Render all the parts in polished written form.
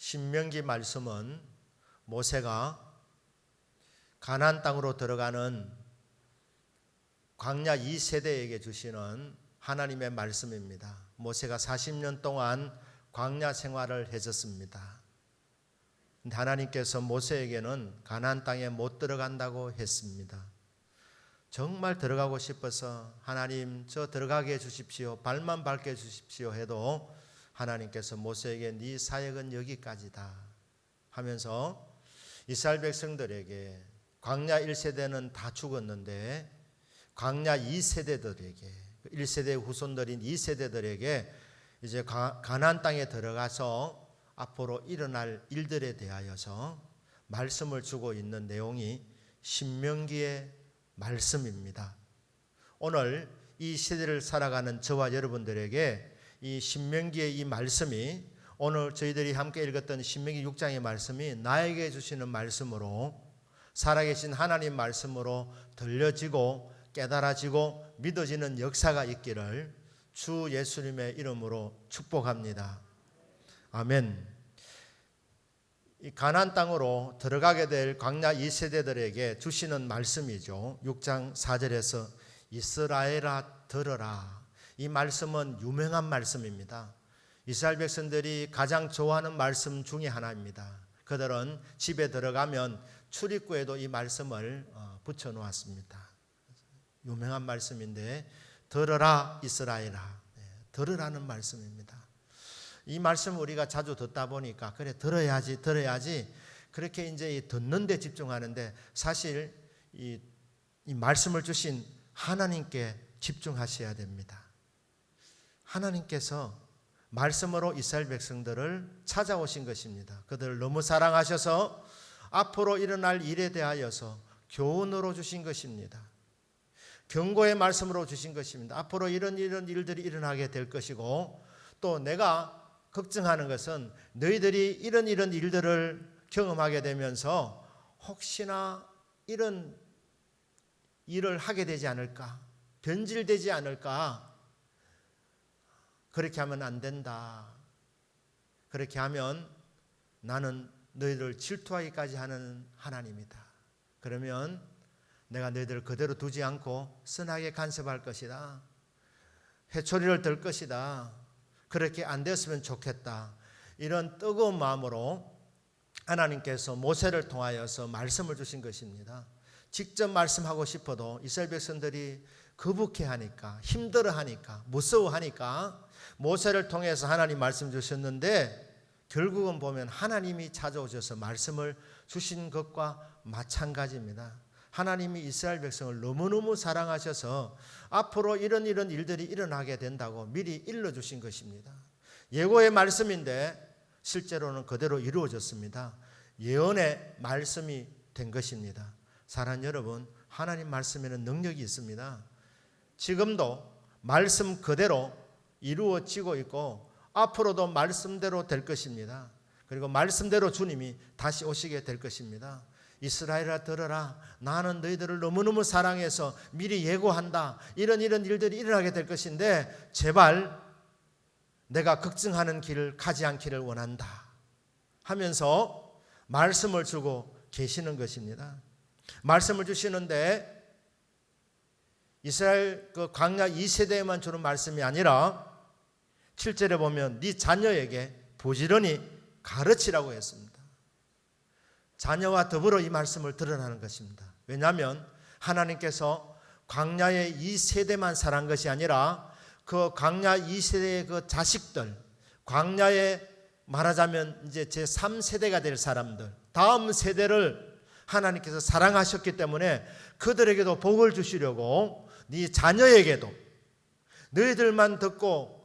신명기 말씀은 모세가 가나안 땅으로 들어가는 광야 2세대에게 주시는 하나님의 말씀입니다. 모세가 40년 동안 광야 생활을 해줬습니다. 하나님께서 모세에게는 가나안 땅에 못 들어간다고 했습니다. 정말 들어가고 싶어서 하나님 저 들어가게 해주십시오, 발만 밟게 해주십시오 해도 하나님께서 모세에게 네 사역은 여기까지다 하면서 이스라엘 백성들에게 광야 1세대는 다 죽었는데 광야 2세대들에게 1세대 후손들인 2세대들에게 이제 가나안 땅에 들어가서 앞으로 일어날 일들에 대하여서 말씀을 주고 있는 내용이 신명기의 말씀입니다. 오늘 이 시대를 살아가는 저와 여러분들에게 이 신명기의 이 말씀이 오늘 저희들이 함께 읽었던 신명기 6장의 말씀이 나에게 주시는 말씀으로 살아계신 하나님 말씀으로 들려지고 깨달아지고 믿어지는 역사가 있기를 주 예수님의 이름으로 축복합니다. 아멘. 이 가나안 땅으로 들어가게 될 광야 2세대들에게 주시는 말씀이죠. 6장 4절에서 이스라엘아 들으라. 이 말씀은 유명한 말씀입니다. 이스라엘 백성들이 가장 좋아하는 말씀 중에 하나입니다. 그들은 집에 들어가면 출입구에도 이 말씀을 붙여 놓았습니다. 유명한 말씀인데 들으라 이스라엘아, 들으라는 말씀입니다. 이 말씀을 우리가 자주 듣다 보니까 그래 들어야지 그렇게 이제 듣는 데 집중하는데 사실 이 말씀을 주신 하나님께 집중하셔야 됩니다. 하나님께서 말씀으로 이스라엘 백성들을 찾아오신 것입니다. 그들을 너무 사랑하셔서 앞으로 일어날 일에 대하여서 교훈으로 주신 것입니다. 경고의 말씀으로 주신 것입니다. 앞으로 이런 일들이 일어나게 될 것이고 또 내가 걱정하는 것은 너희들이 이런 일들을 경험하게 되면서 혹시나 이런 일을 하게 되지 않을까, 변질되지 않을까, 그렇게 하면 안 된다. 그렇게 하면 나는 너희들을 질투하기까지 하는 하나님이다. 그러면 내가 너희들을 그대로 두지 않고 선하게 간섭할 것이다. 회초리를 들 것이다. 그렇게 안 됐으면 좋겠다. 이런 뜨거운 마음으로 하나님께서 모세를 통하여서 말씀을 주신 것입니다. 직접 말씀하고 싶어도 이스라엘 백성들이 거북해하니까, 힘들어하니까, 무서워하니까 모세를 통해서 하나님 말씀 주셨는데 결국은 보면 하나님이 찾아오셔서 말씀을 주신 것과 마찬가지입니다. 하나님이 이스라엘 백성을 너무너무 사랑하셔서 앞으로 이런 일들이 일어나게 된다고 미리 일러주신 것입니다. 예고의 말씀인데 실제로는 그대로 이루어졌습니다. 예언의 말씀이 된 것입니다. 사랑하는 여러분, 하나님 말씀에는 능력이 있습니다. 지금도 말씀 그대로 이루어지고 있고 앞으로도 말씀대로 될 것입니다. 그리고 말씀대로 주님이 다시 오시게 될 것입니다. 이스라엘아 들어라. 나는 너희들을 너무너무 사랑해서 미리 예고한다. 이런 일들이 일어나게 될 것인데 제발 내가 걱정하는 길을 가지 않기를 원한다 하면서 말씀을 주고 계시는 것입니다. 말씀을 주시는데 이스라엘 그 광야 2세대에만 주는 말씀이 아니라 7절에 보면 네 자녀에게 부지런히 가르치라고 했습니다. 자녀와 더불어 이 말씀을 드러나는 것입니다. 왜냐하면 하나님께서 광야의 2세대만 살한 것이 아니라 그 광야 2세대의 그 자식들, 광야에 말하자면 이제 제3세대가 될 사람들, 다음 세대를 하나님께서 사랑하셨기 때문에 그들에게도 복을 주시려고 네 자녀에게도 너희들만 듣고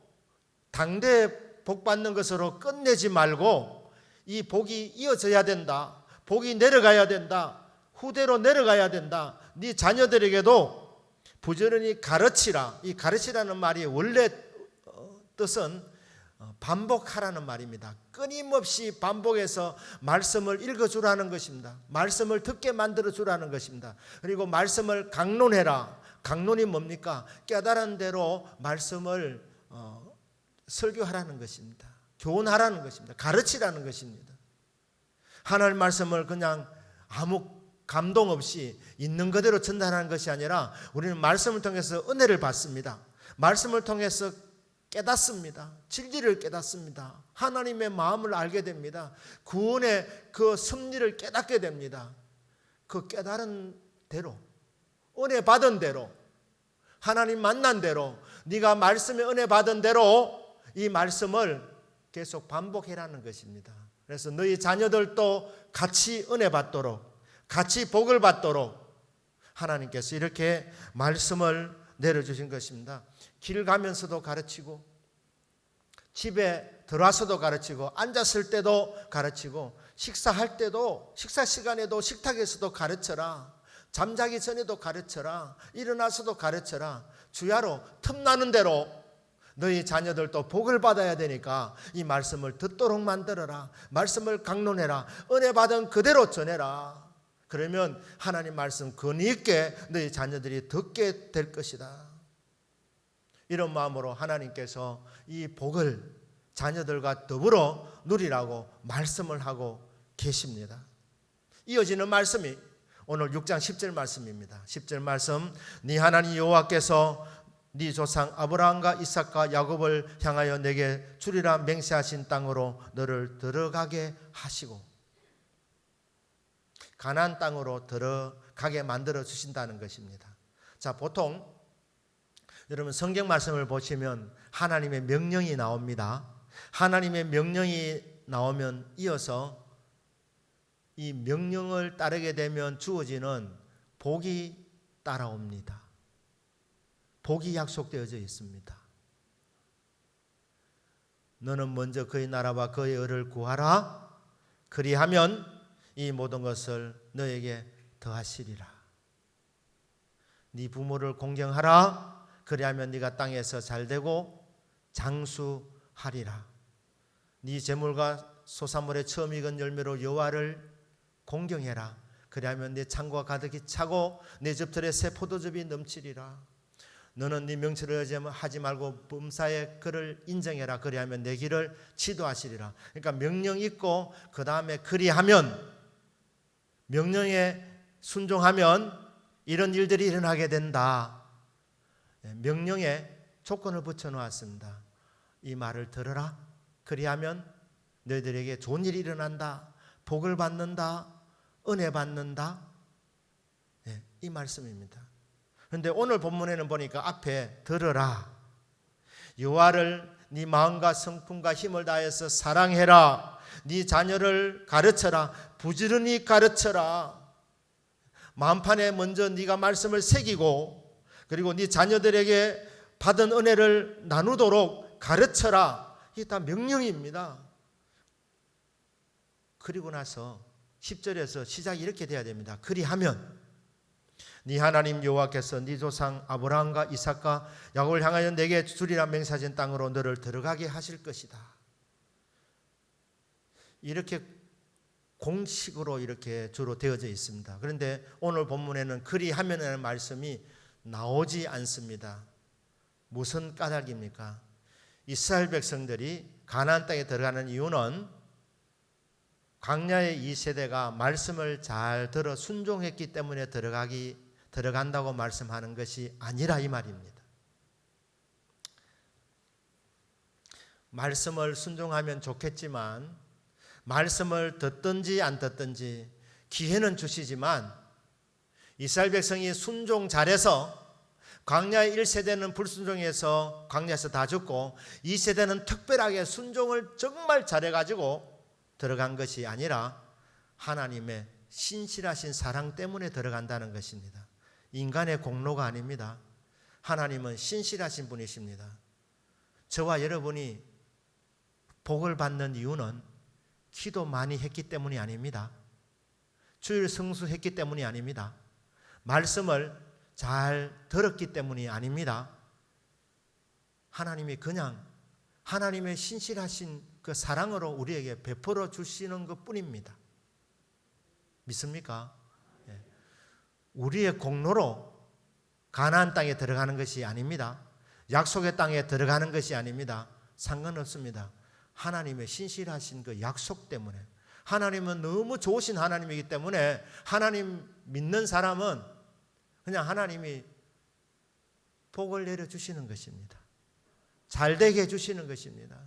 당대 복 받는 것으로 끝내지 말고 이 복이 이어져야 된다. 복이 내려가야 된다. 후대로 내려가야 된다. 네 자녀들에게도 부지런히 가르치라. 이 가르치라는 말이 원래 뜻은 반복하라는 말입니다. 끊임없이 반복해서 말씀을 읽어주라는 것입니다. 말씀을 듣게 만들어주라는 것입니다. 그리고 말씀을 강론해라. 강론이 뭡니까? 깨달은 대로 말씀을 설교하라는 것입니다. 교훈하라는 것입니다. 가르치라는 것입니다. 하나님 말씀을 그냥 아무 감동 없이 있는 그대로 전달하는 것이 아니라 우리는 말씀을 통해서 은혜를 받습니다. 말씀을 통해서 깨닫습니다. 진리를 깨닫습니다. 하나님의 마음을 알게 됩니다. 구원의 그 섭리를 깨닫게 됩니다. 그 깨달은 대로, 은혜 받은 대로, 하나님 만난 대로, 네가 말씀에 은혜 받은 대로 이 말씀을 계속 반복해라는 것입니다. 그래서 너희 자녀들도 같이 은혜 받도록, 같이 복을 받도록 하나님께서 이렇게 말씀을 내려주신 것입니다. 길 가면서도 가르치고, 집에 들어와서도 가르치고, 앉았을 때도 가르치고, 식사할 때도, 식사 시간에도 식탁에서도 가르쳐라. 잠자기 전에도 가르쳐라. 일어나서도 가르쳐라. 주야로 틈나는 대로 너희 자녀들도 복을 받아야 되니까 이 말씀을 듣도록 만들어라. 말씀을 강론해라. 은혜 받은 그대로 전해라. 그러면 하나님 말씀 권위 있게 너희 자녀들이 듣게 될 것이다. 이런 마음으로 하나님께서 이 복을 자녀들과 더불어 누리라고 말씀을 하고 계십니다. 이어지는 말씀이 오늘 6장 10절 말씀입니다. 10절 말씀, 네 하나님 여호와께서 네 조상 아브라함과 이삭과 야곱을 향하여 내게 주리라 맹세하신 땅으로 너를 들어가게 하시고, 가나안 땅으로 들어가게 만들어 주신다는 것입니다. 자, 보통 여러분 성경 말씀을 보시면 하나님의 명령이 나옵니다. 하나님의 명령이 나오면 이어서 이 명령을 따르게 되면 주어지는 복이 따라옵니다. 복이 약속되어져 있습니다. 너는 먼저 그의 나라와 그의 의를 구하라. 그리하면 이 모든 것을 너에게 더하시리라. 네 부모를 공경하라. 그리하면 네가 땅에서 잘되고 장수하리라. 네 재물과 소산물의 처음 익은 열매로 여호와를 공경해라. 그리하면 네 창고가 가득히 차고 네 즙털에 새 포도즙이 넘치리라. 너는 네 명철을 하지 말고 범사의 그를 인정해라. 그리하면 내 길을 지도하시리라. 그러니까 명령 있고 그 다음에 그리하면, 명령에 순종하면 이런 일들이 일어나게 된다. 명령에 조건을 붙여 놓았습니다. 이 말을 들어라. 그리하면 너희들에게 좋은 일이 일어난다. 복을 받는다. 은혜 받는다. 이 말씀입니다. 그런데 오늘 본문에는 보니까 앞에 들어라. 여호와를 네 마음과 성품과 힘을 다해서 사랑해라. 네 자녀를 가르쳐라. 부지런히 가르쳐라. 마음판에 먼저 네가 말씀을 새기고, 그리고 네 자녀들에게 받은 은혜를 나누도록 가르쳐라. 이게 다 명령입니다. 그리고 나서 10절에서 시작이 이렇게 돼야 됩니다. 그리하면 네 하나님 여호와께서 네 조상 아브라함과 이삭과 야곱을 향하여 내게 주리라 맹세하신 땅으로 너를 들어가게 하실 것이다. 이렇게 공식으로 이렇게 주로 되어져 있습니다. 그런데 오늘 본문에는 그리하면이라는 말씀이 나오지 않습니다. 무슨 까닭입니까? 이스라엘 백성들이 가나안 땅에 들어가는 이유는 광야의 이 세대가 말씀을 잘 들어 순종했기 때문에 들어간다고 말씀하는 것이 아니라 이 말입니다. 말씀을 순종하면 좋겠지만, 말씀을 듣든지 안 듣든지 기회는 주시지만, 이스라엘 백성이 순종 잘해서 광야의 1세대는 불순종해서 광야에서 다 죽고, 2세대는 특별하게 순종을 정말 잘해가지고 들어간 것이 아니라 하나님의 신실하신 사랑 때문에 들어간다는 것입니다. 인간의 공로가 아닙니다. 하나님은 신실하신 분이십니다. 저와 여러분이 복을 받는 이유는 기도 많이 했기 때문이 아닙니다. 주일 성수했기 때문이 아닙니다. 말씀을 잘 들었기 때문이 아닙니다. 하나님이 그냥 하나님의 신실하신 그 사랑으로 우리에게 베풀어 주시는 것뿐입니다. 믿습니까? 우리의 공로로 가나안 땅에 들어가는 것이 아닙니다. 약속의 땅에 들어가는 것이 아닙니다. 상관없습니다. 하나님의 신실하신 그 약속 때문에, 하나님은 너무 좋으신 하나님이기 때문에 하나님 믿는 사람은 그냥 하나님이 복을 내려주시는 것입니다. 잘되게 해주시는 것입니다.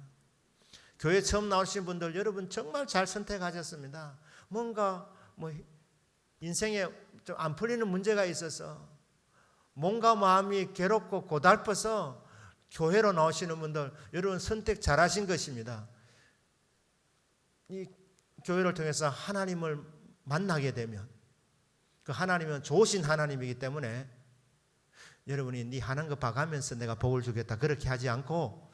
교회 처음 나오신 분들 여러분 정말 잘 선택하셨습니다. 뭔가 인생에 좀 안 풀리는 문제가 있어서 뭔가 마음이 괴롭고 고달퍼서 교회로 나오시는 분들 여러분 선택 잘하신 것입니다. 이 교회를 통해서 하나님을 만나게 되면 그 하나님은 좋으신 하나님이기 때문에 여러분이 네 하는 거 봐가면서 내가 복을 주겠다 그렇게 하지 않고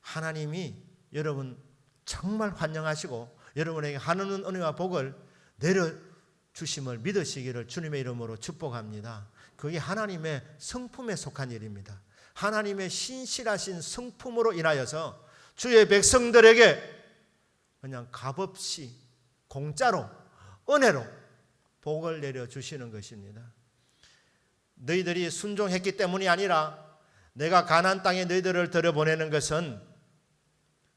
하나님이 여러분 정말 환영하시고 여러분에게 하는 은혜와 복을 내려주심을 믿으시기를 주님의 이름으로 축복합니다. 그게 하나님의 성품에 속한 일입니다. 하나님의 신실하신 성품으로 인하여서 주의 백성들에게 그냥 값없이 공짜로 은혜로 복을 내려주시는 것입니다. 너희들이 순종했기 때문이 아니라 내가 가나안 땅에 너희들을 들여보내는 것은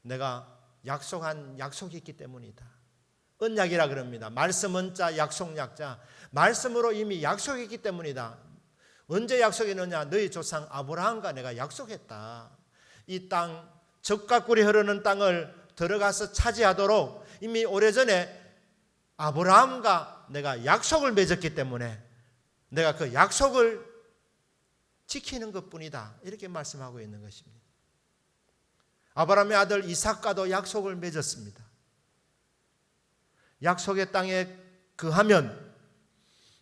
내가 약속한 약속이 있기 때문이다. 언약이라 그럽니다. 말씀 언자 약속 약자. 말씀으로 이미 약속이 있기 때문이다. 언제 약속했느냐? 너희 조상 아브라함과 내가 약속했다. 이 땅 젖과 꿀이 흐르는 땅을 들어가서 차지하도록 이미 오래전에 아브라함과 내가 약속을 맺었기 때문에 내가 그 약속을 지키는 것뿐이다. 이렇게 말씀하고 있는 것입니다. 아브라함의 아들 이삭과도 약속을 맺었습니다. 약속의 땅에 거하면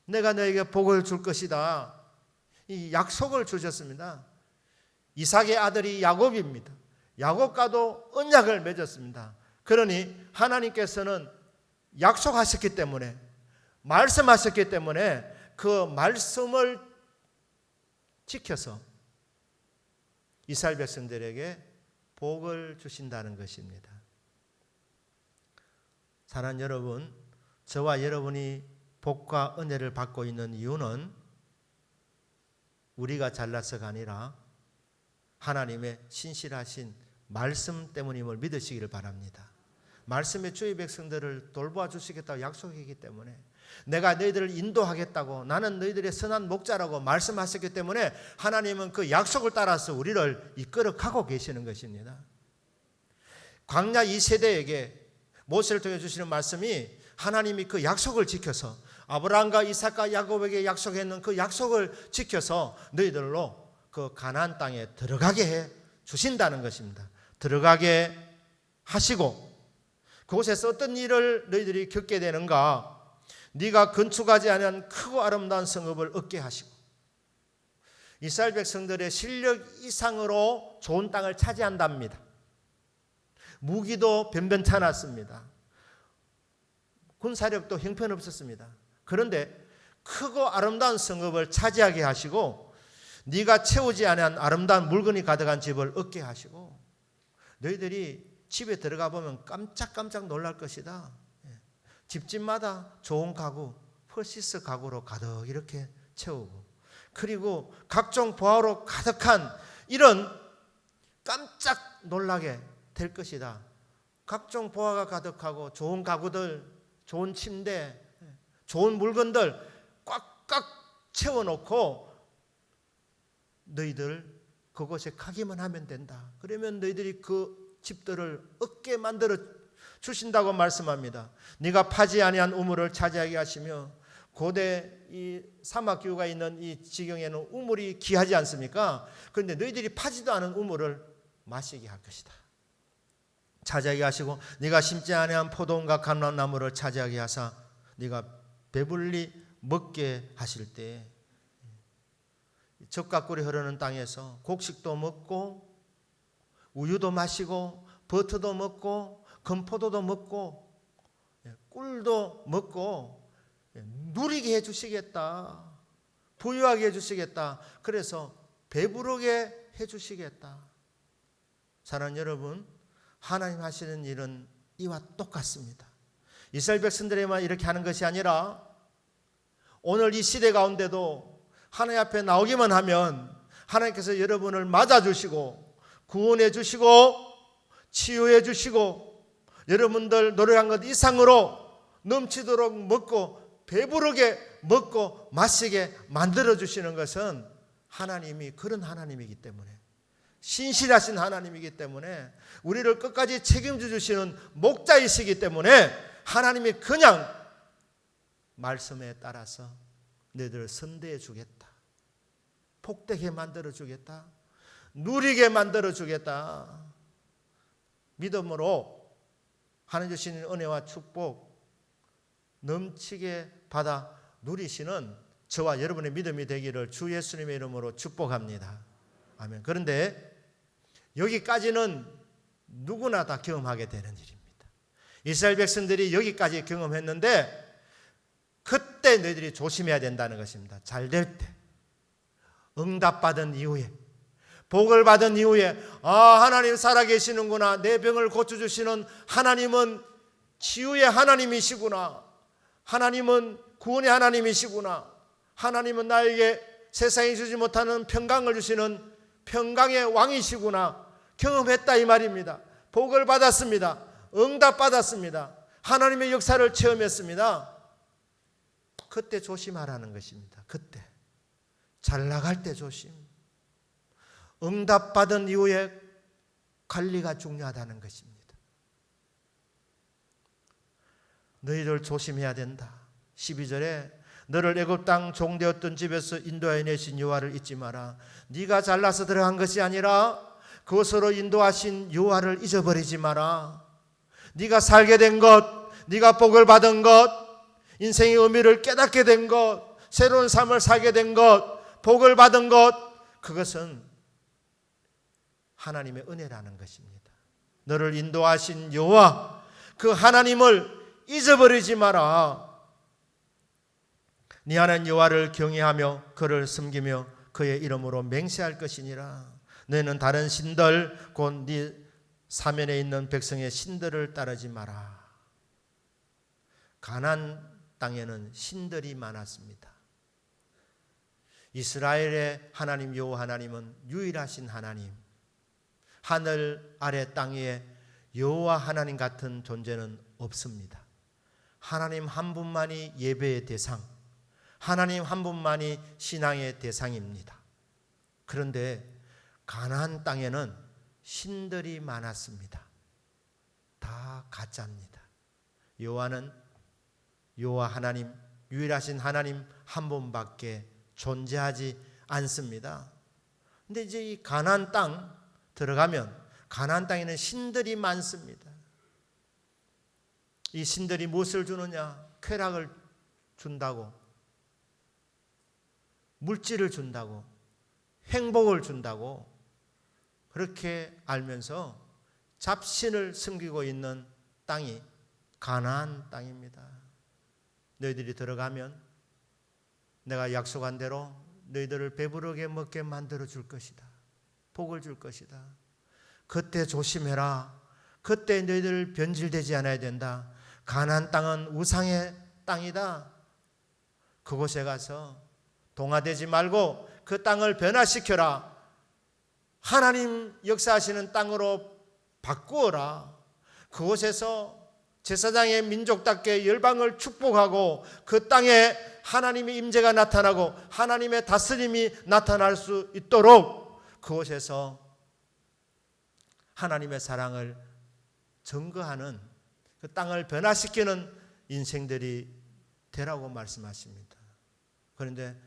내가 너에게 복을 줄 것이다. 이 약속을 주셨습니다. 이삭의 아들이 야곱입니다. 야곱과도 언약을 맺었습니다. 그러니 하나님께서는 약속하셨기 때문에 말씀하셨기 때문에 그 말씀을 지켜서 이스라엘 백성들에게 복을 주신다는 것입니다. 사랑하는 여러분, 저와 여러분이 복과 은혜를 받고 있는 이유는 우리가 잘나서가 아니라 하나님의 신실하신 말씀 때문임을 믿으시기를 바랍니다. 말씀의 주의 백성들을 돌보아 주시겠다고 약속이기 때문에 내가 너희들을 인도하겠다고 나는 너희들의 선한 목자라고 말씀하셨기 때문에 하나님은 그 약속을 따라서 우리를 이끌어 가고 계시는 것입니다. 광야 2세대에게 모세를 통해 주시는 말씀이 하나님이 그 약속을 지켜서 아브라함과 이삭과 야곱에게 약속했는 그 약속을 지켜서 너희들로 그 가나안 땅에 들어가게 해 주신다는 것입니다. 들어가게 하시고 그곳에서 어떤 일을 너희들이 겪게 되는가? 네가 건축하지 않은 크고 아름다운 성읍을 얻게 하시고 이스라엘 백성들의 실력 이상으로 좋은 땅을 차지한답니다. 무기도 변변찮았습니다. 군사력도 형편없었습니다. 그런데 크고 아름다운 성읍을 차지하게 하시고 네가 채우지 않은 아름다운 물건이 가득한 집을 얻게 하시고 너희들이 집에 들어가 보면 깜짝깜짝 놀랄 것이다. 집집마다 좋은 가구, 퍼시스 가구로 가득 이렇게 채우고 그리고 각종 보화로 가득한 이런 깜짝 놀라게 될 것이다. 각종 보화가 가득하고 좋은 가구들, 좋은 침대, 좋은 물건들 꽉꽉 채워놓고 너희들 그곳에 가기만 하면 된다. 그러면 너희들이 그 집들을 얻게 만들어 주신다고 말씀합니다. 네가 파지 아니한 우물을 차지하게 하시며 고대 이 사막 기후가 있는 이 지경에는 우물이 귀하지 않습니까? 그런데 너희들이 파지도 않은 우물을 마시게 할 것이다. 차지하게 하시고 네가 심지 아니한 포도원과 감람나무를 차지하게 하사 네가 배불리 먹게 하실 때 젖과 꿀이 흐르는 땅에서 곡식도 먹고 우유도 마시고 버터도 먹고 건포도도 먹고 꿀도 먹고 누리게 해주시겠다. 부유하게 해주시겠다. 그래서 배부르게 해주시겠다. 사랑하는 여러분, 하나님 하시는 일은 이와 똑같습니다. 이스라엘 백성들에만 이렇게 하는 것이 아니라 오늘 이 시대 가운데도 하나님 앞에 나오기만 하면 하나님께서 여러분을 맞아주시고 구원해 주시고 치유해 주시고 여러분들 노력한 것 이상으로 넘치도록 먹고 배부르게 먹고 마시게 만들어 주시는 것은 하나님이 그런 하나님이기 때문에, 신실하신 하나님이기 때문에, 우리를 끝까지 책임져 주시는 목자이시기 때문에 하나님이 그냥 말씀에 따라서 너희들을 선대해 주겠다, 복되게 만들어 주겠다, 누리게 만들어 주겠다, 믿음으로 하나님 주시는 은혜와 축복 넘치게 받아 누리시는 저와 여러분의 믿음이 되기를 주 예수님의 이름으로 축복합니다. 아멘. 그런데 여기까지는 누구나 다 경험하게 되는 일입니다. 이스라엘 백성들이 여기까지 경험했는데 그때 너희들이 조심해야 된다는 것입니다. 잘 될 때, 응답받은 이후에, 복을 받은 이후에, 하나님 살아계시는구나, 내 병을 고쳐주시는 하나님은 치유의 하나님이시구나, 하나님은 구원의 하나님이시구나, 하나님은 나에게 세상이 주지 못하는 평강을 주시는 평강의 왕이시구나 경험했다 이 말입니다. 복을 받았습니다. 응답받았습니다. 하나님의 역사를 체험했습니다. 그때 조심하라는 것입니다. 그때 잘 나갈 때 조심. 응답받은 이후에 관리가 중요하다는 것입니다. 너희들 조심해야 된다. 12절에 너를 애굽 땅 종되었던 집에서 인도하여 내신 여호와를 잊지 마라. 네가 잘나서 들어간 것이 아니라 그것으로 인도하신 여호와를 잊어버리지 마라. 네가 살게 된 것, 네가 복을 받은 것, 인생의 의미를 깨닫게 된 것, 새로운 삶을 살게 된 것, 복을 받은 것, 그것은 하나님의 은혜라는 것입니다. 너를 인도하신 여호와, 그 하나님을 잊어버리지 마라. 네 하나님 여호와를 경외하며 그를 섬기며 그의 이름으로 맹세할 것이니라. 너희는 다른 신들 곧 네 사면에 있는 백성의 신들을 따르지 마라. 가나안 땅에는 신들이 많았습니다. 이스라엘의 하나님 여호와 하나님은 유일하신 하나님, 하늘 아래 땅 위에 여호와 하나님 같은 존재는 없습니다. 하나님 한 분만이 예배의 대상, 하나님 한 분만이 신앙의 대상입니다. 그런데 가나안 땅에는 신들이 많았습니다. 다 가짜입니다. 여호와는 여호와 하나님, 유일하신 하나님 한 분밖에 존재하지 않습니다. 근데 이제 이 가나안 땅 들어가면 가나안 땅에는 신들이 많습니다. 이 신들이 무엇을 주느냐? 쾌락을 준다고, 물질을 준다고, 행복을 준다고 그렇게 알면서 잡신을 섬기고 있는 땅이 가나안 땅입니다. 너희들이 들어가면 내가 약속한 대로 너희들을 배부르게 먹게 만들어 줄 것이다. 복을 줄 것이다. 그때 조심해라. 그때 너희들 변질되지 않아야 된다. 가나안 땅은 우상의 땅이다. 그곳에 가서 동화되지 말고 그 땅을 변화시켜라. 하나님 역사하시는 땅으로 바꾸어라. 그곳에서 제사장의 민족답게 열방을 축복하고 그 땅에 하나님의 임재가 나타나고 하나님의 다스림이 나타날 수 있도록 그곳에서 하나님의 사랑을 증거하는, 그 땅을 변화시키는 인생들이 되라고 말씀하십니다. 그런데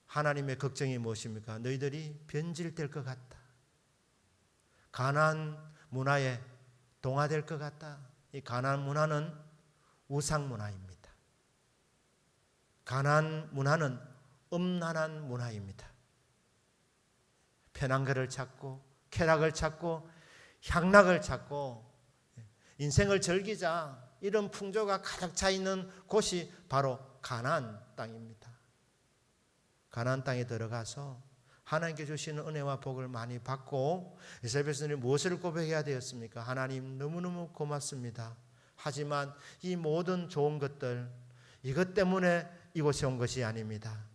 하나님의 걱정이 무엇입니까? 너희들이 변질될 것 같다. 가나안 문화에 동화될 것 같다. 이 가나안 문화는 우상 문화입니다. 가나안 문화는 음란한 문화입니다. 편한 것을 찾고 쾌락을 찾고 향락을 찾고 인생을 즐기자, 이런 풍조가 가득 차 있는 곳이 바로 가나안 땅입니다. 가나안 땅에 들어가서 하나님께 주시는 은혜와 복을 많이 받고 이스라엘 백성들이 무엇을 고백해야 되었습니까? 하나님 너무너무 고맙습니다. 하지만 이 모든 좋은 것들, 이것 때문에 이곳에 온 것이 아닙니다.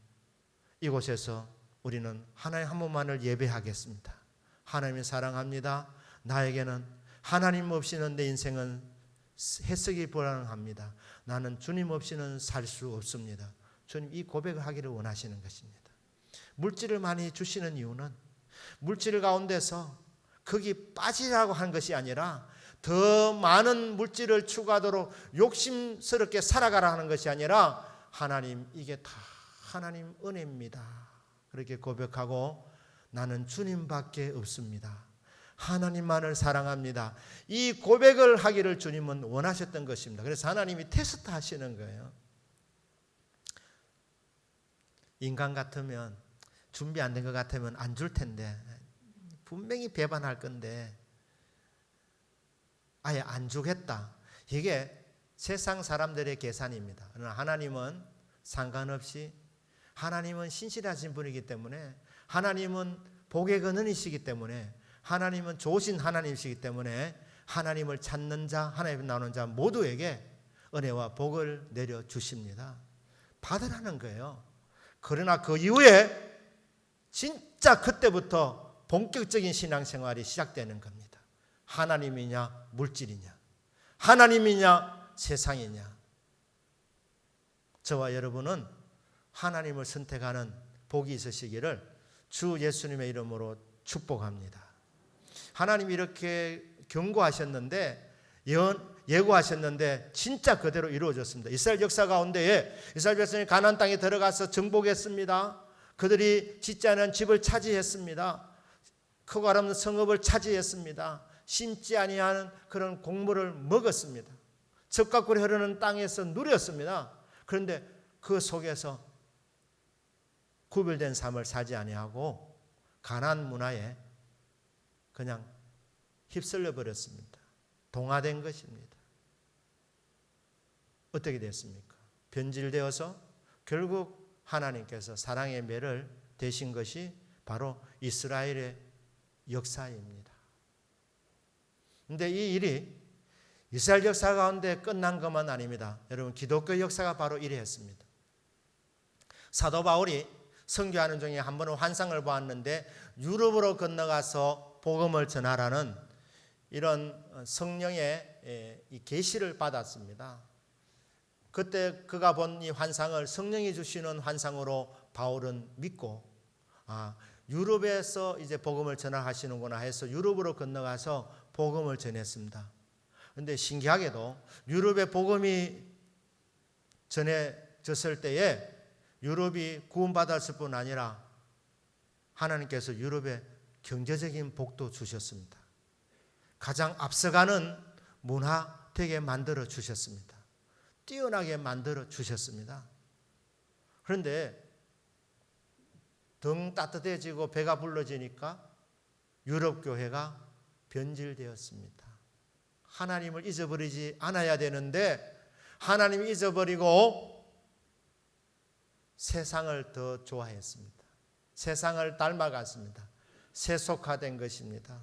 이곳에서 우리는 하나님 한 분만을 예배하겠습니다. 하나님을 사랑합니다. 나에게는 하나님 없이는 내 인생은 해석이 불가능합니다. 나는 주님 없이는 살 수 없습니다. 주님 이 고백을 하기를 원하시는 것입니다. 물질을 많이 주시는 이유는 물질 가운데서 거기 빠지라고 한 것이 아니라 더 많은 물질을 추구하도록 욕심스럽게 살아가라 하는 것이 아니라 하나님 이게 다 하나님 은혜입니다. 그렇게 고백하고 나는 주님밖에 없습니다. 하나님만을 사랑합니다. 이 고백을 하기를 주님은 원하셨던 것입니다. 그래서 하나님이 테스트 하시는 거예요. 인간 같으면 준비 안 된 것 같으면 안 줄 텐데 분명히 배반할 건데 아예 안 주겠다. 이게 세상 사람들의 계산입니다. 그러나 하나님은 상관없이 하나님은 신실하신 분이기 때문에 하나님은 복의 근원이시기 때문에 하나님은 좋으신 하나님이시기 때문에 하나님을 찾는 자, 하나님을 나오는 자 모두에게 은혜와 복을 내려주십니다. 받으라는 거예요. 그러나 그 이후에 진짜 그때부터 본격적인 신앙생활이 시작되는 겁니다. 하나님이냐 물질이냐, 하나님이냐 세상이냐. 저와 여러분은 하나님을 선택하는 복이 있으시기를 주 예수님의 이름으로 축복합니다. 하나님이 이렇게 경고하셨는데 예고하셨는데 진짜 그대로 이루어졌습니다. 이스라엘 역사 가운데에 이스라엘 백성이 가나안 땅에 들어가서 정복했습니다. 그들이 짓지 않은 집을 차지했습니다. 크고 아름다운 성읍을 차지했습니다. 심지 아니하는 그런 곡물을 먹었습니다. 젖과 꿀이 흐르는 땅에서 누렸습니다. 그런데 그 속에서 구별된 삶을 살지 아니하고 가나안 문화에 그냥 휩쓸려 버렸습니다. 동화된 것입니다. 어떻게 됐습니까? 변질되어서 결국 하나님께서 사랑의 매를 대신 것이 바로 이스라엘의 역사입니다. 그런데 이 일이 이스라엘 역사 가운데 끝난 것만 아닙니다. 여러분 기독교 역사가 바로 이랬습니다. 사도 바울이 선교하는 중에 한 번은 환상을 보았는데 유럽으로 건너가서 복음을 전하라는 이런 성령의 계시를 받았습니다. 그때 그가 본 이 환상을 성령이 주시는 환상으로 바울은 믿고 유럽에서 이제 복음을 전하시는구나 해서 유럽으로 건너가서 복음을 전했습니다. 그런데 신기하게도 유럽에 복음이 전해졌을 때에 유럽이 구원받았을 뿐 아니라 하나님께서 유럽에 경제적인 복도 주셨습니다. 가장 앞서가는 문화 되게 만들어 주셨습니다. 뛰어나게 만들어 주셨습니다. 그런데 등 따뜻해지고 배가 불러지니까 유럽 교회가 변질되었습니다. 하나님을 잊어버리지 않아야 되는데 하나님을 잊어버리고 세상을 더 좋아했습니다. 세상을 닮아갔습니다. 세속화된 것입니다.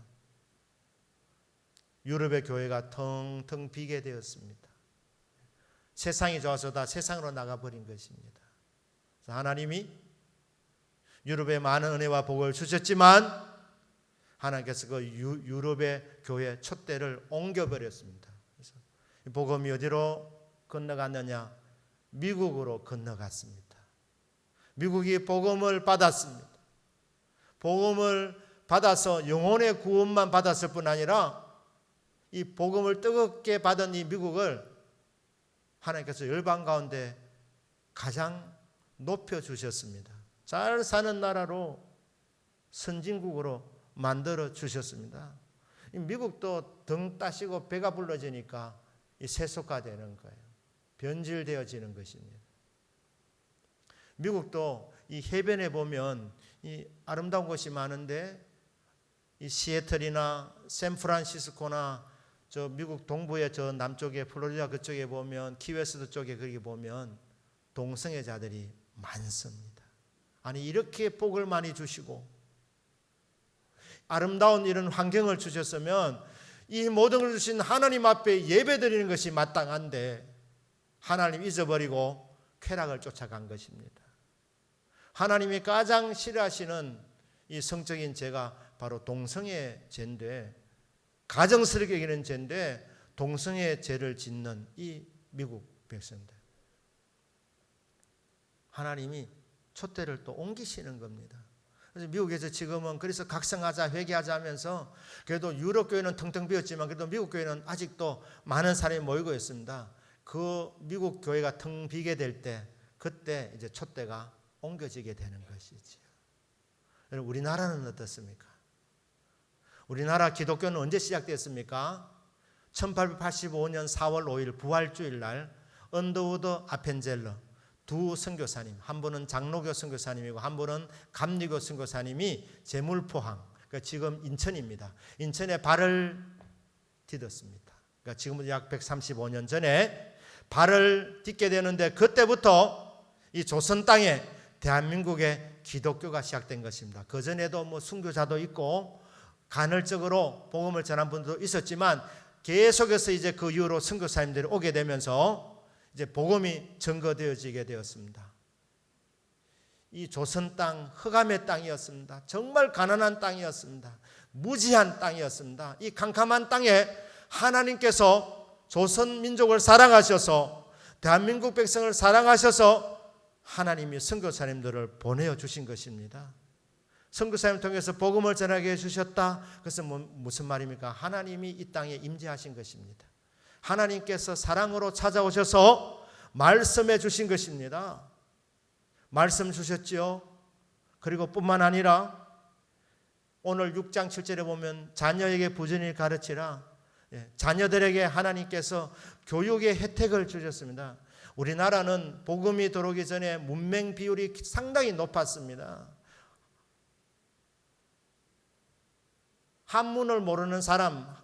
유럽의 교회가 텅텅 비게 되었습니다. 세상이 좋아서 다 세상으로 나가버린 것입니다. 하나님이 유럽에 많은 은혜와 복을 주셨지만 하나님께서 그 유럽의 교회 촛대를 옮겨버렸습니다. 그래서 복음이 어디로 건너갔느냐? 미국으로 건너갔습니다. 미국이 복음을 받았습니다. 복음을 받아서 영혼의 구원만 받았을 뿐 아니라 이 복음을 뜨겁게 받은 이 미국을 하나님께서 열방 가운데 가장 높여주셨습니다. 잘 사는 나라로 선진국으로 만들어 주셨습니다. 미국도 등 따시고 배가 불러지니까 이 세속화되는 거예요. 변질되어지는 것입니다. 미국도 이 해변에 보면 이 아름다운 곳이 많은데 이 시애틀이나 샌프란시스코나 저 미국 동부의 저 남쪽에 플로리다 그쪽에 보면 키웨스트 쪽에 거기 보면 동성애자들이 많습니다. 아니 이렇게 복을 많이 주시고 아름다운 이런 환경을 주셨으면 이 모든 걸 주신 하나님 앞에 예배드리는 것이 마땅한데 하나님 잊어버리고 쾌락을 쫓아간 것입니다. 하나님이 가장 싫어하시는 이 성적인 죄가 바로 동성애 죄인데 가정스럽게 여기는 죄인데 동성애 죄를 짓는 이 미국 백성들, 하나님이 촛대를 또 옮기시는 겁니다. 그래서 미국에서 지금은 그래서 각성하자, 회개하자 하면서 그래도 유럽 교회는 텅텅 비었지만 그래도 미국 교회는 아직도 많은 사람이 모이고 있습니다. 그 미국 교회가 텅 비게 될 때 그때 이제 촛대가 옮겨지게 되는 것이지요. 여러분, 우리나라는 어떻습니까? 우리나라 기독교는 언제 시작됐습니까? 1885년 4월 5일 부활주일 날 언더우드 아펜젤러 두 선교사님, 한 분은 장로교 선교사님이고 한 분은 감리교 선교사님이 제물포항, 그러니까 지금 인천입니다. 인천에 발을 디뎠습니다. 그러니까 지금부터 약 135년 전에 발을 딛게 되는데 그때부터 이 조선 땅에 대한민국의 기독교가 시작된 것입니다. 그 전에도 뭐 순교자도 있고 간헐적으로 복음을 전한 분도 있었지만 계속해서 이제 그 이후로 선교사님들이 오게 되면서 이제 복음이 증거되어지게 되었습니다. 이 조선 땅 흑암의 땅이었습니다. 정말 가난한 땅이었습니다. 무지한 땅이었습니다. 이 캄캄한 땅에 하나님께서 조선 민족을 사랑하셔서 대한민국 백성을 사랑하셔서 하나님이 선교사님들을 보내어 주신 것입니다. 선교사님 통해서 복음을 전하게 해주셨다. 그것은 무슨 말입니까? 하나님이 이 땅에 임재하신 것입니다. 하나님께서 사랑으로 찾아오셔서 말씀해 주신 것입니다. 말씀 주셨지요. 그리고 뿐만 아니라 오늘 6장 7절에 보면 자녀에게 부지런히 가르치라. 자녀들에게 하나님께서 교육의 혜택을 주셨습니다. 우리나라는 복음이 들어오기 전에 문맹 비율이 상당히 높았습니다. 한문을 모르는 사람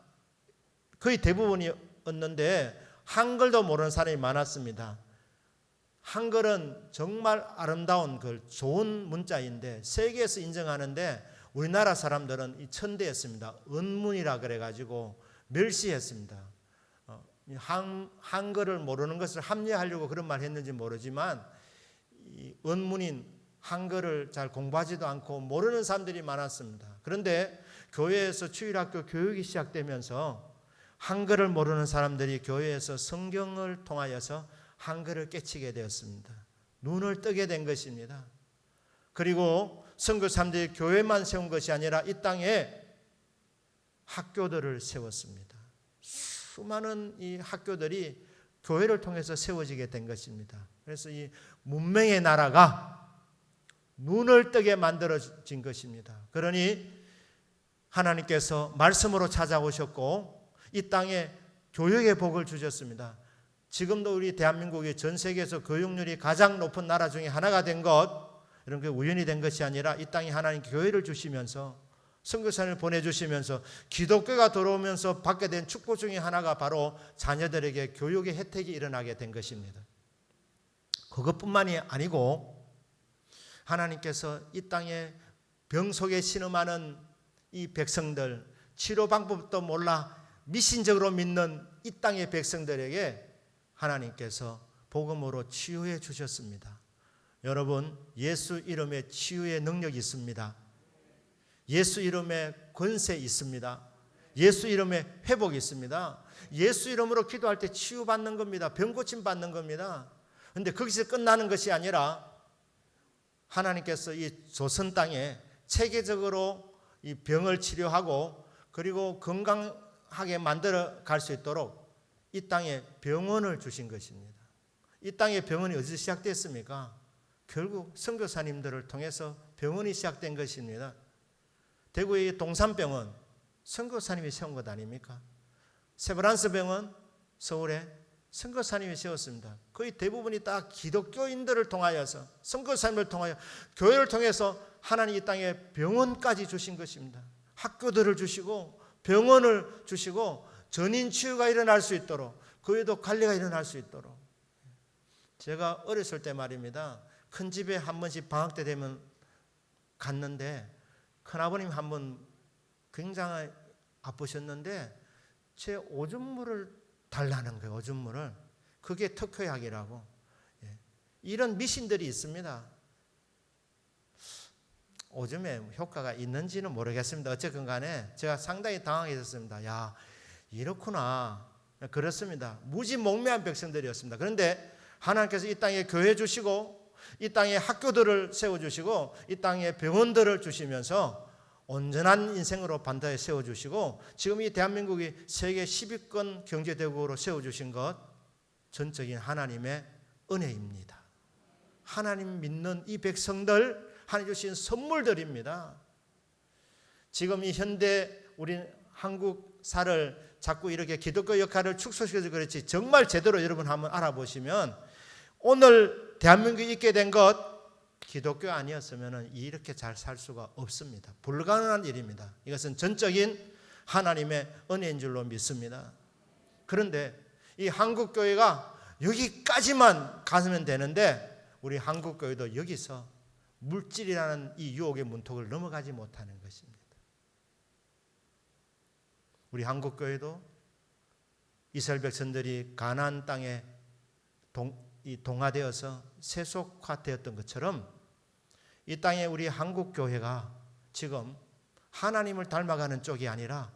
거의 대부분이었는데 한글도 모르는 사람이 많았습니다. 한글은 정말 아름다운 좋은 문자인데 세계에서 인정하는데 우리나라 사람들은 이 천대했습니다. 은문이라 그래가지고 멸시했습니다. 한글을 모르는 것을 합리화하려고 그런 말 했는지 모르지만 이 은문인 한글을 잘 공부하지도 않고 모르는 사람들이 많았습니다. 그런데 교회에서 주일학교 교육이 시작되면서 한글을 모르는 사람들이 교회에서 성경을 통하여서 한글을 깨치게 되었습니다. 눈을 뜨게 된 것입니다. 그리고 선교사님들이 교회만 세운 것이 아니라 이 땅에 학교들을 세웠습니다. 수많은 이 학교들이 교회를 통해서 세워지게 된 것입니다. 그래서 이 문명의 나라가 눈을 뜨게 만들어진 것입니다. 그러니 하나님께서 말씀으로 찾아오셨고 이 땅에 교육의 복을 주셨습니다. 지금도 우리 대한민국이 전 세계에서 교육률이 가장 높은 나라 중에 하나가 된 것, 이런 게 우연히 된 것이 아니라 이 땅에 하나님 교회를 주시면서 선교사를 보내주시면서 기독교가 들어오면서 받게 된 축복 중에 하나가 바로 자녀들에게 교육의 혜택이 일어나게 된 것입니다. 그것뿐만이 아니고 하나님께서 이 땅에 병 속에 신음하는 이 백성들, 치료 방법도 몰라 미신적으로 믿는 이 땅의 백성들에게 하나님께서 복음으로 치유해 주셨습니다. 여러분, 예수 이름에 치유의 능력이 있습니다. 예수 이름에 권세 있습니다. 예수 이름에 회복이 있습니다. 예수 이름으로 기도할 때 치유받는 겁니다. 병 고침 받는 겁니다. 그런데 거기서 끝나는 것이 아니라 하나님께서 이 조선 땅에 체계적으로 이 병을 치료하고 그리고 건강하게 만들어 갈 수 있도록 이 땅에 병원을 주신 것입니다. 이 땅에 병원이 어디서 시작됐습니까? 결국 선교사님들을 통해서 병원이 시작된 것입니다. 대구의 동산병원 선교사님이 세운 것 아닙니까? 세브란스 병원 서울에 선교사님이 세웠습니다. 거의 대부분이 다 기독교인들을 통하여서 선교사님을 통하여 교회를 통해서 하나님 이 땅에 병원까지 주신 것입니다. 학교들을 주시고 병원을 주시고 전인 치유가 일어날 수 있도록 교회도 관리가 일어날 수 있도록. 제가 어렸을 때 말입니다. 큰 집에 한 번씩 방학 때 되면 갔는데 큰아버님 한 번 굉장히 아프셨는데 제 오줌물을 달라는 거예요. 오줌물을. 그게 특효약이라고. 이런 미신들이 있습니다. 오줌에 효과가 있는지는 모르겠습니다. 어쨌든 간에 제가 상당히 당황했었습니다. 야, 이렇구나. 그렇습니다. 무지몽매한 백성들이었습니다. 그런데 하나님께서 이 땅에 교회 주시고 이 땅에 학교들을 세워주시고 이 땅에 병원들을 주시면서 온전한 인생으로 반드시 세워주시고 지금 이 대한민국이 세계 10위권 경제대국으로 세워주신 것 전적인 하나님의 은혜입니다. 하나님 믿는 이 백성들 하나님 주신 선물들입니다. 지금 이 현대 우리 한국사를 자꾸 이렇게 기독교 역할을 축소시켜서 그렇지 정말 제대로 여러분 한번 알아보시면 오늘 대한민국이 있게 된 것 기독교 아니었으면 이렇게 잘 살 수가 없습니다. 불가능한 일입니다. 이것은 전적인 하나님의 은혜인 줄로 믿습니다. 그런데 이 한국교회가 여기까지만 가면 되는데 우리 한국교회도 여기서 물질이라는 이 유혹의 문턱을 넘어가지 못하는 것입니다. 우리 한국교회도 이스라엘 백성들이 가나안 땅에 동화되어서 세속화되었던 것처럼 이 땅에 우리 한국교회가 지금 하나님을 닮아가는 쪽이 아니라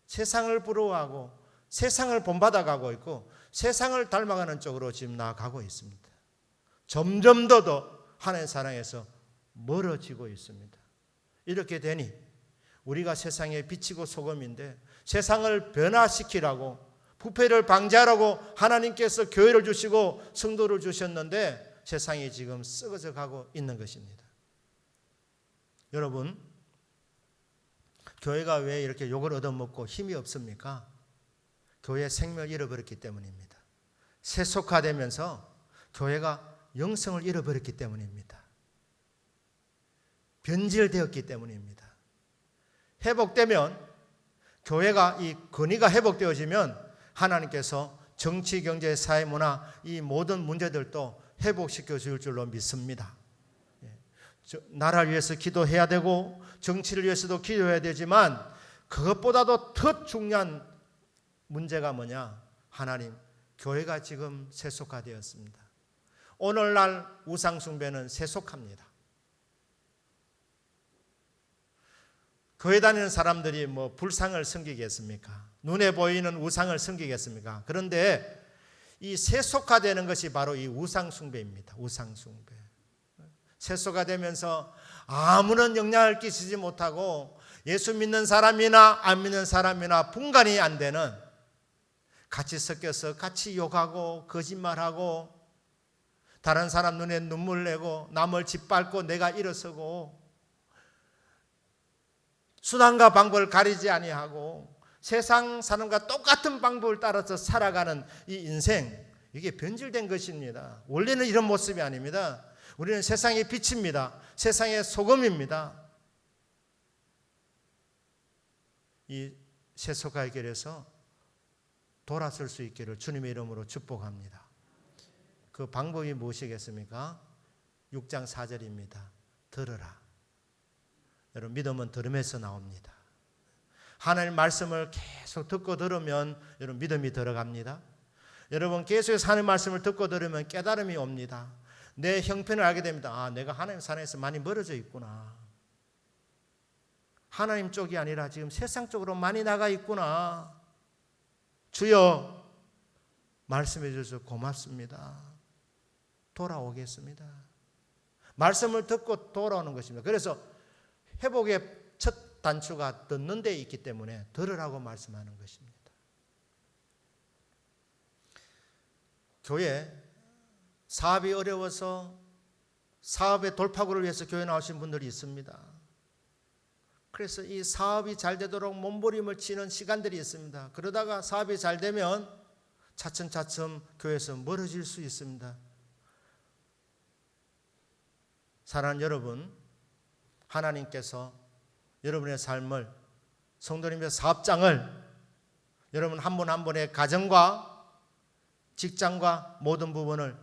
세상을 부러워하고 세상을 본받아가고 있고 세상을 닮아가는 쪽으로 지금 나아가고 있습니다. 점점 더 하나님의 사랑에서 멀어지고 있습니다. 이렇게 되니 우리가 세상에 비치고 소금인데 세상을 변화시키라고 부패를 방지하라고 하나님께서 교회를 주시고 성도를 주셨는데 세상이 지금 썩어져 가고 있는 것입니다. 여러분, 교회가 왜 이렇게 욕을 얻어먹고 힘이 없습니까? 교회의 생명을 잃어버렸기 때문입니다. 세속화되면서 교회가 영성을 잃어버렸기 때문입니다. 변질되었기 때문입니다. 회복되면 교회가 이 권위가 회복되어지면 하나님께서 정치, 경제, 사회, 문화 이 모든 문제들도 회복시켜 줄 줄로 믿습니다. 나라를 위해서 기도해야 되고 정치를 위해서도 기도해야 되지만 그것보다도 더 중요한 문제가 뭐냐? 하나님, 교회가 지금 세속화되었습니다. 오늘날 우상숭배는 세속합니다. 교회 다니는 사람들이 뭐 불상을 섬기겠습니까? 눈에 보이는 우상을 섬기겠습니까? 그런데 이 세속화되는 것이 바로 이 우상숭배입니다. 우상숭배. 세속화되면서 아무런 영향을 끼치지 못하고 예수 믿는 사람이나 안 믿는 사람이나 분간이 안 되는 같이 섞여서 같이 욕하고 거짓말하고 다른 사람 눈에 눈물 내고 남을 짓밟고 내가 일어서고 수단과 방법을 가리지 아니하고 세상 사람과 똑같은 방법을 따라서 살아가는 이 인생, 이게 변질된 것입니다. 원래는 이런 모습이 아닙니다. 우리는 세상의 빛입니다. 세상의 소금입니다. 이 세속화의 길에서 돌아설 수 있기를 주님의 이름으로 축복합니다. 그 방법이 무엇이겠습니까? 6장 4절입니다. 들으라. 여러분, 믿음은 들음에서 나옵니다. 하나님 말씀을 계속 듣고 들으면 여러분 믿음이 들어갑니다. 여러분 계속해서 하나님 말씀을 듣고 들으면 깨달음이 옵니다. 내 형편을 알게 됩니다. 아, 내가 하나님 사랑에서 많이 멀어져 있구나. 하나님 쪽이 아니라 지금 세상 쪽으로 많이 나가 있구나. 주여 말씀해 주셔서 고맙습니다. 돌아오겠습니다. 말씀을 듣고 돌아오는 것입니다. 그래서 회복의 첫 단추가 듣는 데 있기 때문에 들으라고 말씀하는 것입니다. 교회 사업이 어려워서 사업의 돌파구를 위해서 교회 나오신 분들이 있습니다. 그래서 이 사업이 잘 되도록 몸부림을 치는 시간들이 있습니다. 그러다가 사업이 잘 되면 차츰차츰 교회에서 멀어질 수 있습니다. 사랑하는 여러분, 하나님께서 여러분의 삶을, 성도님의 사업장을 여러분 한 분 한 분의 가정과 직장과 모든 부분을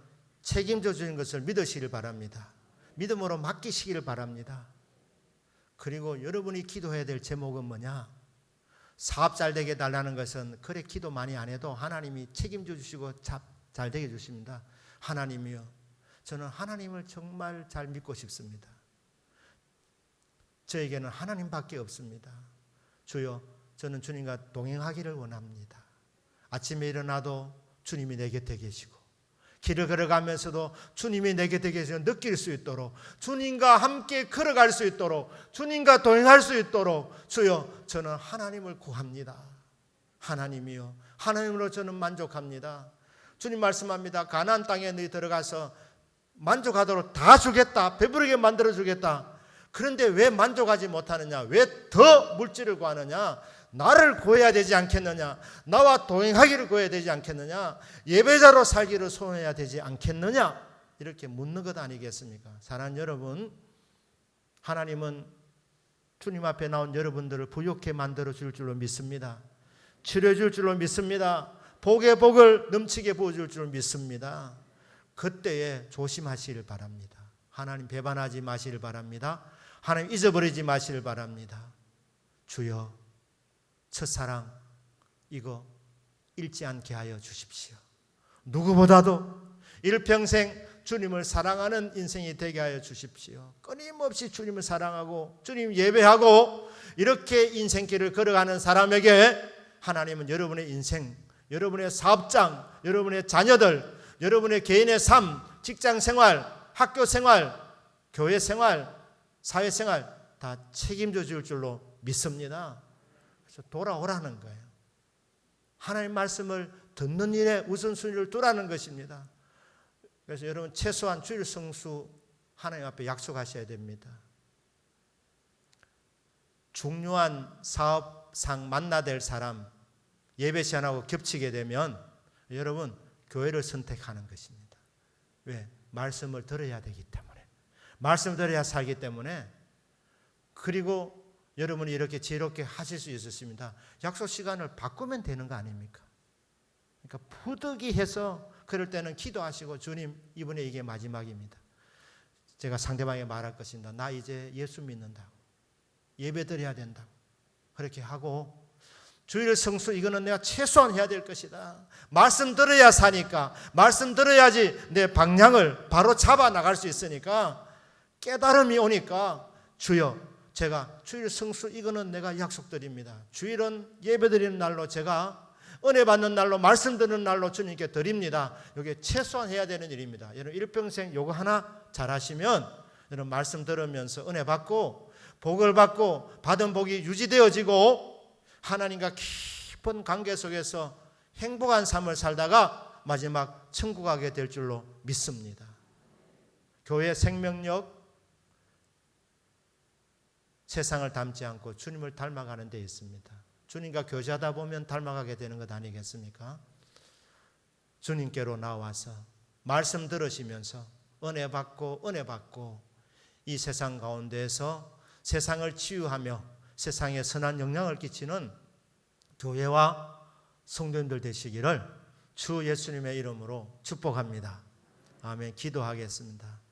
책임져 주는 것을 믿으시길 바랍니다. 믿음으로 맡기시기를 바랍니다. 그리고 여러분이 기도해야 될 제목은 뭐냐? 사업 잘 되게 달라는 것은 그래 기도 많이 안 해도 하나님이 책임져 주시고 잘 되게 해주십니다. 하나님이요, 저는 하나님을 정말 잘 믿고 싶습니다. 저에게는 하나님밖에 없습니다. 주여, 저는 주님과 동행하기를 원합니다. 아침에 일어나도 주님이 내 곁에 계시고, 길을 걸어가면서도 주님이 내 곁에 계시는 느낄 수 있도록, 주님과 함께 걸어갈 수 있도록, 주님과 동행할 수 있도록 주여, 저는 하나님을 구합니다. 하나님이요, 하나님으로 저는 만족합니다. 주님 말씀합니다. 가나안 땅에 너희 들어가서 만족하도록 다 주겠다, 배부르게 만들어 주겠다. 그런데 왜 만족하지 못하느냐? 왜 더 물질을 구하느냐? 나를 구해야 되지 않겠느냐? 나와 동행하기를 구해야 되지 않겠느냐? 예배자로 살기를 소원해야 되지 않겠느냐? 이렇게 묻는 것 아니겠습니까? 사랑하는 여러분, 하나님은 주님 앞에 나온 여러분들을 부욕해 만들어 줄 줄로 믿습니다. 치료해 줄 줄로 믿습니다. 복의 복을 넘치게 부어줄 줄로 믿습니다. 그때에 조심하시길 바랍니다. 하나님 배반하지 마시길 바랍니다. 하나님 잊어버리지 마시길 바랍니다. 주여, 첫사랑 이거 잃지 않게 하여 주십시오. 누구보다도 일평생 주님을 사랑하는 인생이 되게 하여 주십시오. 끊임없이 주님을 사랑하고 주님 예배하고 이렇게 인생길을 걸어가는 사람에게 하나님은 여러분의 인생, 여러분의 사업장, 여러분의 자녀들, 여러분의 개인의 삶, 직장생활, 학교생활, 교회생활, 사회생활 다 책임져 줄 줄로 믿습니다. 그래서 돌아오라는 거예요. 하나님 말씀을 듣는 일에 우선순위를 두라는 것입니다. 그래서 여러분 최소한 주일 성수 하나님 앞에 약속하셔야 됩니다. 중요한 사업상 만나야 될 사람 예배 시간하고 겹치게 되면 여러분 교회를 선택하는 것입니다. 왜? 말씀을 들어야 되기 때문에. 말씀을 들어야 살기 때문에. 그리고 여러분이 이렇게 지혜롭게 하실 수 있었습니다. 약속 시간을 바꾸면 되는 거 아닙니까? 그러니까 부득이해서 그럴 때는 기도하시고 주님 이번에 이게 마지막입니다. 제가 상대방에게 말할 것입니다. 나 이제 예수 믿는다고. 예배 드려야 된다고. 그렇게 하고 주일 성수 이거는 내가 최소한 해야 될 것이다. 말씀 들어야 사니까, 말씀 들어야지 내 방향을 바로 잡아 나갈 수 있으니까 깨달음이 오니까 주여 제가 주일 성수 이거는 내가 약속드립니다. 주일은 예배드리는 날로 제가 은혜 받는 날로 말씀 듣는 날로 주님께 드립니다. 이게 최소한 해야 되는 일입니다. 여러분 일평생 요거 하나 잘하시면 여러분 말씀 들으면서 은혜 받고 복을 받고 받은 복이 유지되어지고 하나님과 깊은 관계 속에서 행복한 삶을 살다가 마지막 천국 가게 될 줄로 믿습니다. 교회의 생명력 세상을 닮지 않고 주님을 닮아가는 데 있습니다. 주님과 교제하다 보면 닮아가게 되는 것 아니겠습니까? 주님께로 나와서 말씀 들으시면서 은혜 받고 이 세상 가운데에서 세상을 치유하며 세상에 선한 영향을 끼치는 교회와 성도님들 되시기를 주 예수님의 이름으로 축복합니다. 아멘. 기도하겠습니다.